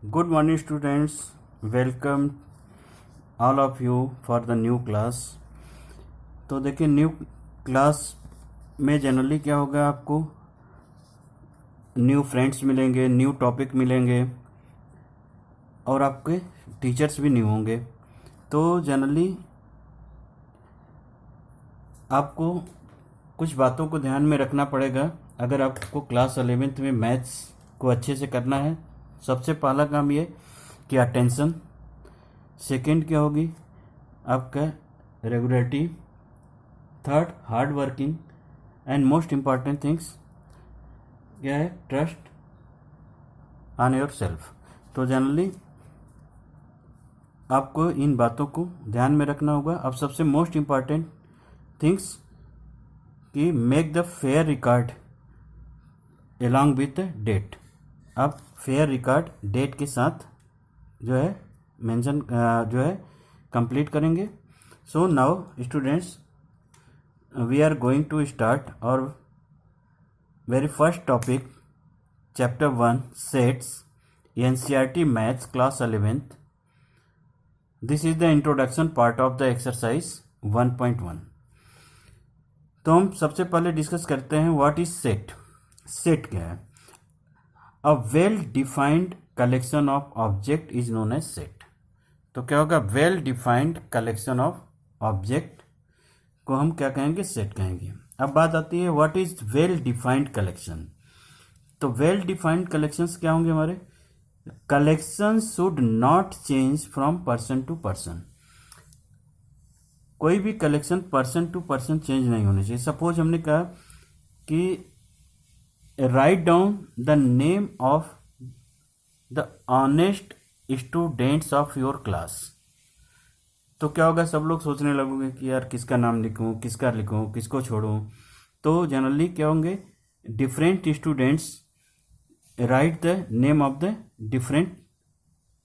Good morning, students. Welcome all of you for the new class. तो देखिए new class में generally क्या होगा, आपको न्यू फ्रेंड्स मिलेंगे, न्यू टॉपिक मिलेंगे और आपके टीचर्स भी न्यू होंगे। तो जनरली आपको कुछ बातों को ध्यान में रखना पड़ेगा अगर आपको क्लास 11th में मैथ्स को अच्छे से करना है। सबसे पहला काम ये कि अटेंशन, सेकंड क्या होगी आपका regularity, third hard working and most important things क्या है, ट्रस्ट ऑन योर सेल्फ। तो जनरली आपको इन बातों को ध्यान में रखना होगा। अब सबसे मोस्ट इम्पॉर्टेंट थिंग्स कि make the fair record along with date. आप फेयर रिकॉर्ड डेट के साथ जो है मेंशन जो है कंप्लीट करेंगे। So now students, we are going to start our very first topic, chapter 1 sets, NCERT maths class 11th। This is the introduction part of the exercise 1.1। तो हम सबसे पहले डिस्कस करते हैं व्हाट इज सेट। सेट क्या है? A well defined collection of object is known as set. तो क्या होगा, well defined collection of object को हम क्या कहेंगे, सेट कहेंगे। अब बात आती है what is well defined collection. तो वेल डिफाइंड कलेक्शंस क्या होंगे हमारे? Collection should not change from person to person. कोई भी collection person to person change नहीं होनी चाहिए। सपोज हमने कहा कि write down the name of the honest students of your class. तो क्या होगा, सब लोग सोचने लगोगे कि यार किसका नाम लिखूं, किसका लिखूं, किसको छोड़ूं। तो जनरली क्या होंगे, different students write the name of the different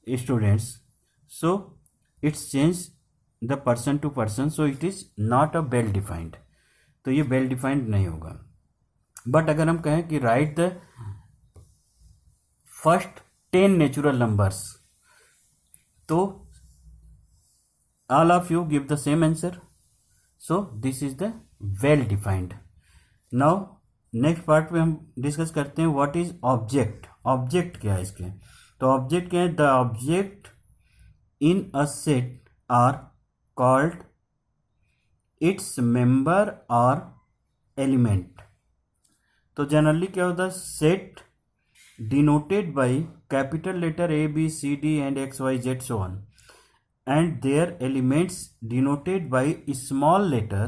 students, so it's change the person to person, so it is not a well defined. तो ये वेल डिफाइंड नहीं होगा। बट अगर हम कहें कि right the first 10 natural numbers, तो all of you give the same answer, so this is the well defined. now next part में हम डिस्कस करते हैं व्हाट इज ऑब्जेक्ट। ऑब्जेक्ट क्या है इसके? तो ऑब्जेक्ट क्या है, the object in a set are called its member और एलिमेंट। तो जनरली क्या होता है, set denoted by capital letter A B C D and X Y Z so on, and their elements denoted by small letter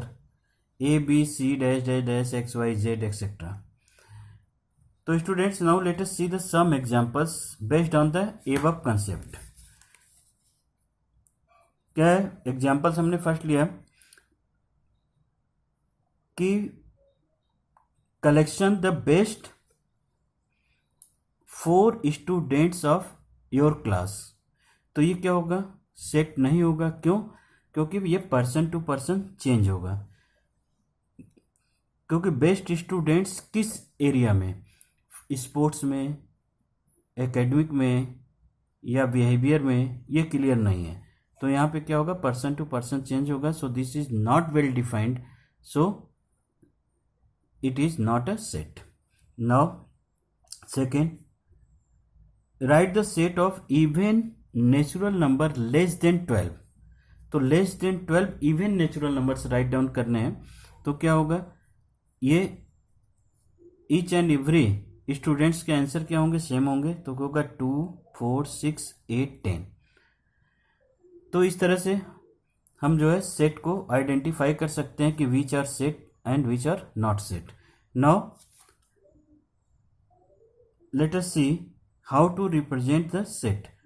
a b c dash dash dash x y z etc. तो students, now let us see the some examples based on the above concept. क्या है examples? हमने first लिया कि collection the best 4 students of your class. तो ये क्या होगा, सेट नहीं होगा। क्यों? क्योंकि ये पर्सन टू पर्सन चेंज होगा। क्योंकि बेस्ट स्टूडेंट्स किस एरिया में, स्पोर्ट्स में, एकेडमिक में या बिहेवियर में, ये क्लियर नहीं है। तो यहाँ पे क्या होगा, पर्सन टू पर्सन चेंज होगा। So this is not well defined, so it is not a set. Now second, right the set of even natural number less then 12। तो less than 12 even natural numbers write down करने हैं। तो क्या होगा, ये each and every students के answer क्या होंगे, सेम होंगे। तो क्या होगा 2 4 6 8 10। तो इस तरह से हम जो है सेट को आइडेंटिफाई कर सकते हैं कि which are set and which are not set. Now let us see how to represent the set.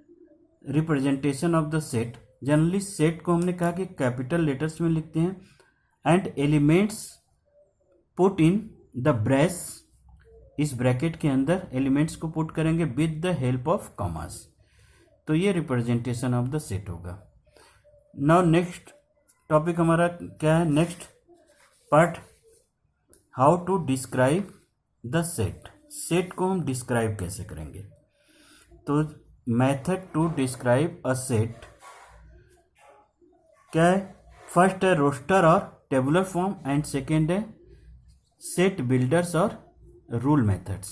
Representation of the set, generally set को हमने कहा कि कैपिटल लेटर्स में लिखते हैं and elements put in the brace. इस bracket के अंदर एलिमेंट्स को पुट करेंगे with the help of commas. तो ये रिप्रेजेंटेशन ऑफ द सेट होगा। नाउ नेक्स्ट टॉपिक हमारा क्या है, next part, how to describe the set. Set को हम डिस्क्राइब कैसे करेंगे? तो method to describe a set क्या है? फर्स्ट है रोस्टर और टेबुलर फॉर्म एंड सेकेंड है सेट बिल्डर्स और रूल मेथड्स।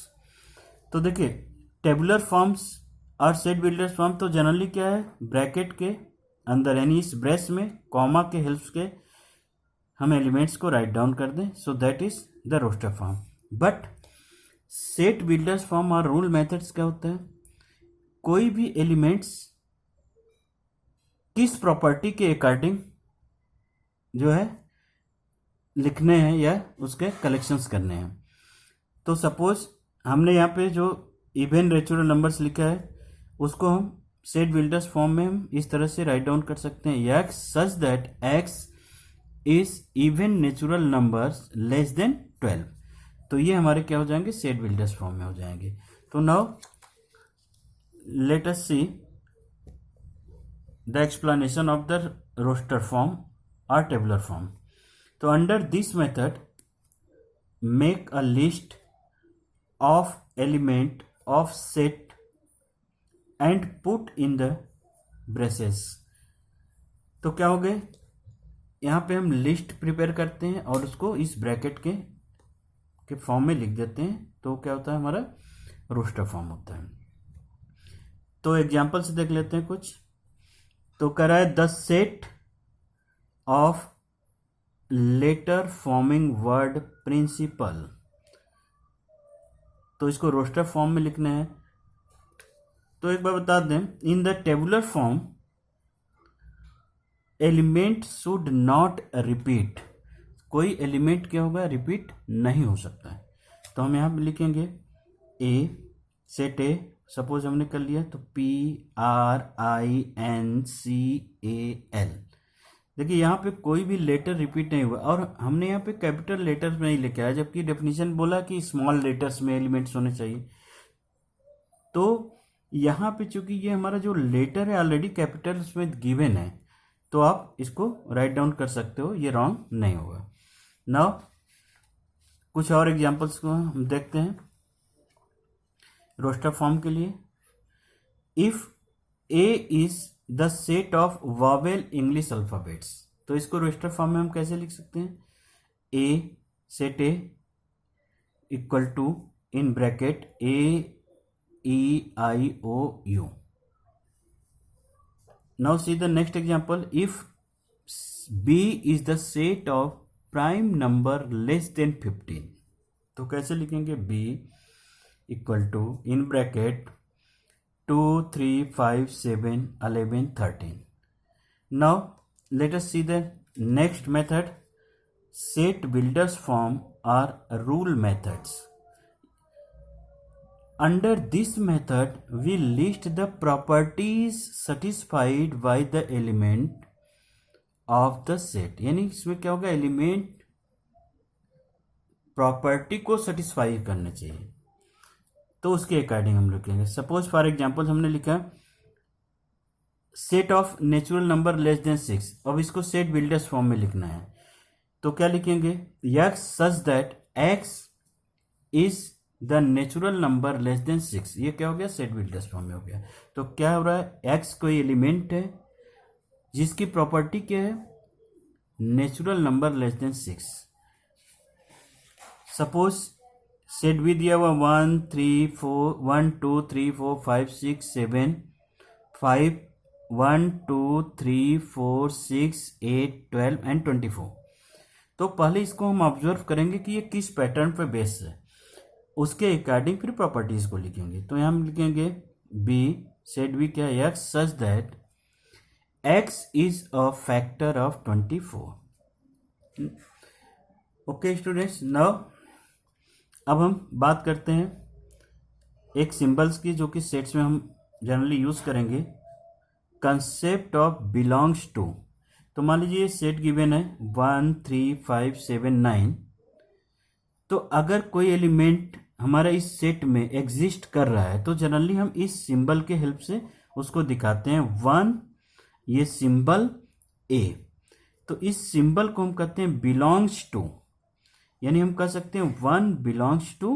तो देखिए टेबुलर फॉर्म्स और सेट बिल्डर्स फॉर्म तो जनरली क्या है, ब्रैकेट के अंदर यानी इस ब्रेस में कॉमा के हेल्प के हम एलिमेंट्स को राइट डाउन कर दें, so that is the roster form. But set builders form और रूल मेथड्स क्या होता है, कोई भी एलिमेंट्स किस प्रॉपर्टी के अकॉर्डिंग जो है लिखने हैं या उसके कलेक्शंस करने हैं। तो सपोज हमने यहाँ पे जो इवन नेचुरल नंबर्स लिखा है उसको हम सेट बिल्डर्स फॉर्म में हम इस तरह से राइट डाउन कर सकते हैं, x such that x is even natural numbers less than 12। तो ये हमारे क्या हो जाएंगे, सेट बिल्डर्स फॉर्म में हो जाएंगे। तो now let us see the explanation of the roster form और टेबुलर फॉर्म। तो under this method make a list of element of set and put in the braces। तो क्या हो गए, यहाँ पे हम लिस्ट प्रिपेयर करते हैं और उसको इस ब्रैकेट के फॉर्म में लिख देते हैं, तो क्या होता है हमारा रोस्टर फॉर्म होता है। तो एग्जांपल से देख लेते हैं कुछ। तो कह रहा है the set of letter forming word principle, तो इसको रोस्टर फॉर्म में लिखना है। तो एक बार बता दें, in the tabular form element should not repeat, कोई एलिमेंट क्या होगा, रिपीट नहीं हो सकता है। तो हम यहाँ पे लिखेंगे ए, सेट ए सपोज हमने कर लिया, तो PRINCAL। देखिए यहाँ पे कोई भी लेटर रिपीट नहीं हुआ और हमने यहाँ पे कैपिटल लेटर्स में ही लिखा है, जबकि डेफिनेशन बोला कि स्मॉल लेटर्स में एलिमेंट्स होने चाहिए। तो यहाँ पे चूंकि ये हमारा जो लेटर है ऑलरेडी कैपिटल्स में गिवन है, तो आप इसको राइट डाउन कर सकते हो, ये रॉन्ग नहीं होगा। नाउ कुछ और एग्जांपल्स को हम देखते हैं रोस्टर फॉर्म के लिए। If A is the set of vowel English alphabets, तो इसको रोस्टर फॉर्म में हम कैसे लिख सकते हैं, A set A equal to in bracket AEIOU। Now see the next example, if B is the set of prime number less than 15, तो कैसे लिखेंगे, B equal to in bracket 2 3 5 7 11 13। Now let us see the next method, set builders form or rule methods। Under this method we list the properties satisfied by the element of the set, यानी इसमें क्या होगा, element property को satisfy करना चाहिए, तो उसके according हम लिखेंगे। सपोज फॉर एग्जांपल हमने लिखा set of natural number less then 6, अब इसको सेट बिल्डर्स फॉर्म में लिखना है, तो क्या लिखेंगे, x such that x is the natural number less then 6, ये क्या हो गया, सेट बिल्डर्स फॉर्म में हो गया। तो क्या हो रहा है, एक्स कोई एलिमेंट है जिसकी प्रॉपर्टी क्या है, natural number less then 6। Suppose set भी दिया हुआ 1 3 4 1 2 3 4 5 6 7 5 1 2 3 4 6 8 12 एंड 24। तो पहले इसको हम ऑब्जर्व करेंगे कि ये किस पैटर्न पे बेस है, उसके अकॉर्डिंग फिर प्रॉपर्टीज को लिखेंगे। तो यहाँ हम लिखेंगे बी सेट बी क्या है, x such that x is a factor of 24। Okay students, now अब हम बात करते हैं एक सिंबल्स की जो कि सेट्स में हम जनरली यूज करेंगे, कंसेप्ट ऑफ बिलोंग्स टू। तो मान लीजिए सेट गिवन है 1 3 5 7 9, तो अगर कोई एलिमेंट हमारा इस सेट में एग्जिस्ट कर रहा है तो जनरली हम इस सिंबल के हेल्प से उसको दिखाते हैं। 1 ये सिंबल ए, तो इस सिंबल को हम कहते हैं बिलोंग्स टू, यानी हम कह सकते हैं 1 बिलोंग्स टू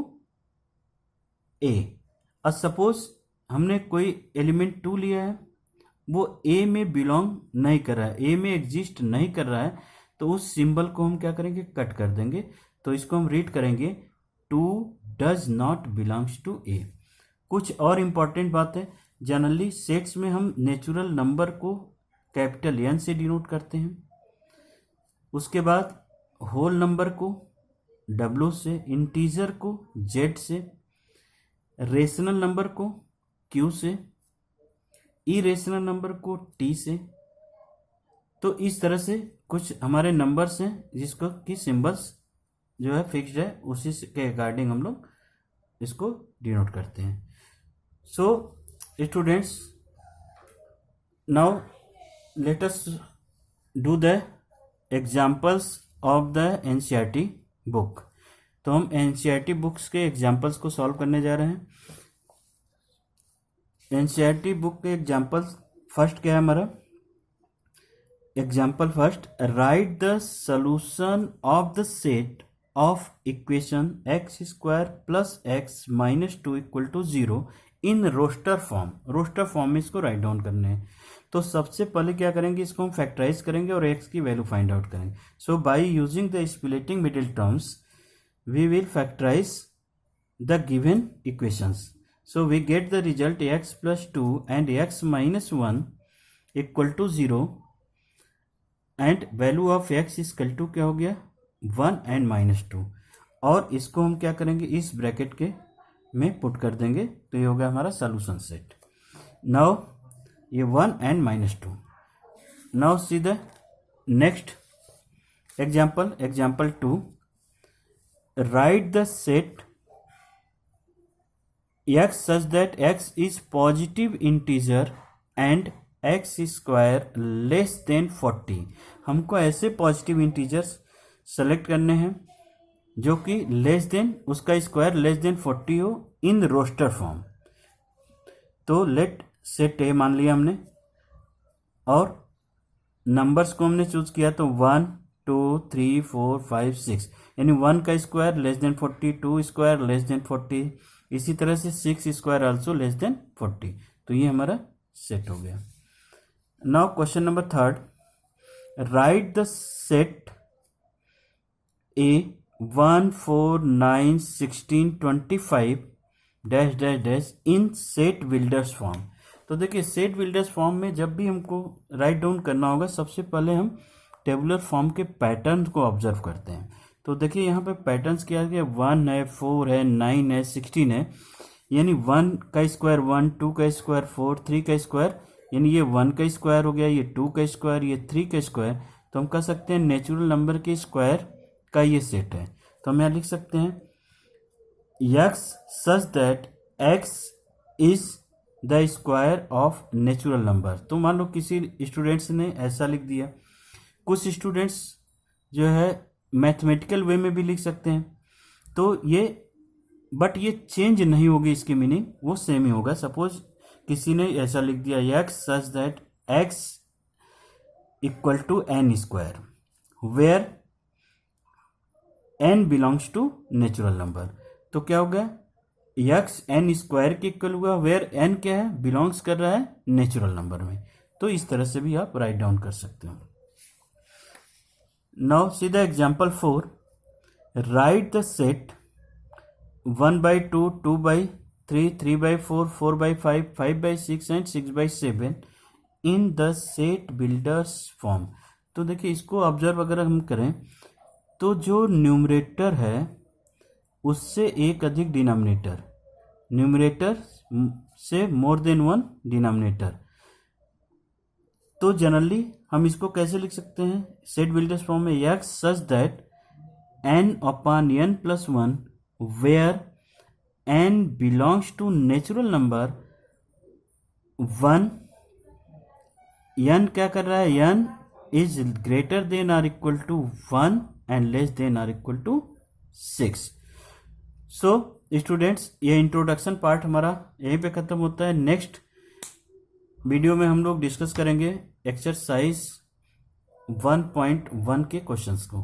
ए। और सपोज हमने कोई एलिमेंट 2 लिया है, वो ए में बिलोंग नहीं कर रहा है, ए में एग्जिस्ट नहीं कर रहा है, तो उस सिंबल को हम क्या करेंगे, कट कर देंगे। तो इसको हम रीड करेंगे 2 डज नॉट बिलोंग्स टू ए। कुछ और इम्पॉर्टेंट बात है, जनरली सेट्स में हम नेचुरल नंबर को कैपिटल एन से डिनोट करते हैं, उसके बाद होल नंबर को डब्ल्यू से, इंटीजर को जेड से, रेशनल नंबर को क्यू से, इरेशनल नंबर को टी से। तो इस तरह से कुछ हमारे नंबर्स हैं जिसको कि सिंबल्स जो है फिक्स्ड है, उसी के अकॉर्डिंग हम लोग इसको डिनोट करते हैं। So students, now let us do the examples of the NCERT book. तो हम एनसीईआरटी बुक्स के एग्जाम्पल्स को सॉल्व करने जा रहे हैं। एनसीईआरटी बुक के एग्जाम्पल्स, फर्स्ट क्या है हमारा example first, write the solution of the set of equation x square plus x minus 2 equal to 0 in roster form. Roster form में इसको राइट डाउन करने हैं। तो सबसे पहले क्या करेंगे, इसको हम फैक्टराइज करेंगे और एक्स की वैल्यू फाइंड आउट करेंगे। So by using the splitting middle terms we will factorise the given equations. So we get the result x plus 2 and x minus 1 equal to 0 and value of x is equal to क्या हो गया 1 and minus 2। और इसको हम क्या करेंगे, इस bracket के में पुट कर देंगे, तो ये हो गया हमारा सॉल्यूशन सेट। नाउ ये 1 and minus 2। Now see the next example, example 2, right the set x such that x is positive integer and x square less than 40। हमको ऐसे पॉजिटिव इंटीजर्स सेलेक्ट करने हैं जो कि लेस देन, उसका square less than 40 हो इन roster form. तो late set ए मान लिया हमने और नंबर्स को हमने चूज किया, तो 1 2 3 4 5 6, यानी 1 का square less than 40, 2 square less than 40, इसी तरह से 6 स्क्वायर आल्सो लेस देन 40। तो ये हमारा सेट हो गया। Now question number third, right the set A 1 4 9 16 25 dash dash dash in set builders form. तो देखिए सेट बिल्डर्स फॉर्म में जब भी हमको राइट डाउन करना होगा, सबसे पहले हम टेबुलर फॉर्म के पैटर्न को ऑब्जर्व करते हैं। तो देखिए यहाँ पे पैटर्न्स क्या है, 1 है, 4 है, 9 है, 16 है, यानी 1 का स्क्वायर 1, 2 का स्क्वायर 4, 3 का स्क्वायर, यानी ये 1 का स्क्वायर हो गया, ये 2 का स्क्वायर, ये 3 का स्क्वायर। तो हम कह सकते हैं नेचुरल नंबर के स्क्वायर का ये सेट है। तो हम यहाँ लिख सकते हैं x such that x is the square of natural number. तो मान लो किसी स्टूडेंट्स ने ऐसा लिख दिया, कुछ स्टूडेंट्स जो है मैथमेटिकल वे में भी लिख सकते हैं। तो ये बट ये चेंज नहीं होगी, इसकी मीनिंग वो सेम ही होगा। सपोज किसी ने ऐसा लिख दिया x such that x equal to n square where n belongs to natural number. तो क्या हो गया, x n स्क्वायर के इक्वल हुआ, वेयर n क्या है, बिलोंग्स कर रहा है नेचुरल नंबर में। तो इस तरह से भी आप राइट डाउन कर सकते हो। Now see the example 4. Write the set 1 by 2, 2 by 3, 3 by 4, 4 by 5, 5 by 6 and 6 by 7 in the set builders form। तो देखिए इसको ऑब्जर्व अगर हम करें तो जो न्यूमरेटर है उससे एक अधिक डिनोमिनेटर, न्यूमरेटर से मोर देन वन डिनोमिनेटर। तो जनरली हम इसको कैसे लिख सकते हैं, सेट बिल्डर्स फॉर्म में x such that n upon n plus 1 where n belongs to natural number 1। n क्या कर रहा है, n is greater than or equal to 1 and less than or equal to 6। So students, ये introduction part हमारा यहीं पे खत्म होता है। नेक्स्ट वीडियो में हम लोग डिस्कस करेंगे एक्सरसाइज 1.1 के क्वेश्चंस को।